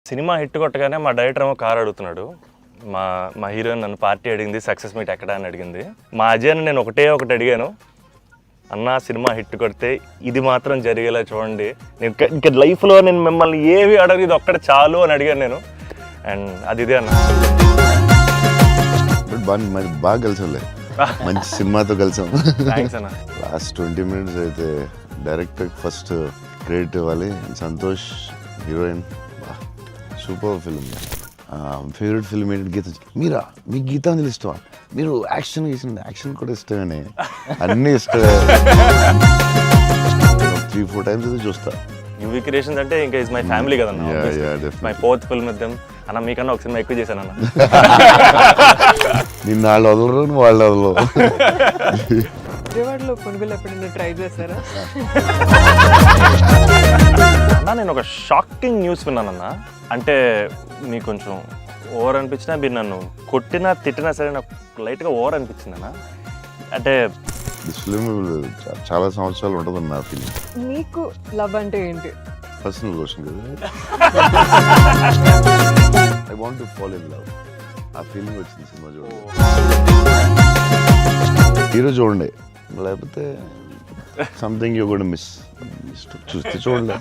Cinema hit కొట్టగానే మా director ఏమో కార్ అడుగుతున్నాడు. మా హీరోయిన్ నన్ను పార్టీ అడిగింది, సక్సెస్ మీట్ ఎక్కడ అని అడిగింది. మా అజయ్ని నేను ఒకటి అడిగాను, అన్న సినిమా హిట్ కొడితే ఇది మాత్రం జరిగేలా చూడండి, నేను ఇంకా లైఫ్లో నేను మిమ్మల్ని ఏవి అడగదు, ఇది ఒక్కటి చాలు అని అడిగాను నేను. అండ్ అది ఇదే అన్న. బాగా కలిసాంలే, మంచి సినిమాతో కలిసాం. థ్యాంక్స్ అన్న. లాస్ట్ 20 minutes అయితే డైరెక్టర్ ఫస్ట్ క్రెడిట్ ఇవ్వాలి. Santosh heroine, super film. Favourite film ఏంటి? గీత. మీరా? మీకు గీతాంజలి ఇష్టమా? మీరు యాక్షన్ చేసింది, యాక్షన్ కూడా ఇష్టమేనే, అన్నీ ఇష్టమే. 3-4 times అయితే చూస్తా. యువి క్రియేషన్స్ అంటే ఇంకా ఇస్ మై ఫ్యామిలీ కదన్న. My 4th film with them. అన్న మీకన్నా ఒక సినిమా ఎక్కువ చేశాను అన్న. నిన్న వాళ్ళు వదలరు, వాళ్ళు వదలరు. విజయవాడలో కొనుగోలు ఎప్పుడైనా ట్రై చేశారా? అన్న నేను ఒక షాకింగ్ న్యూస్ విన్నానన్న. అంటే మీకు కొంచెం ఓవర్ అనిపించినా, మీరు నన్ను కొట్టినా తిట్టినా సరే నాకు లైట్గా ఓవర్ అనిపించింది అన్న. అంటే ఫిల్మ్ చాలా సంవత్సరాలు ఉంటుంది నా ఫిల్మ్. మీకు లవ్ అంటే ఏంటి? పర్సనల్ క్వశ్చన్ కదా. I want to fall in love. ఆ ఫీలింగ్ వచ్చింది సినిమా చూడండి. హీరో చూడండి, లేకపోతే సంథింగ్ యూ గోనా మిస్. చూస్తే చూడండి.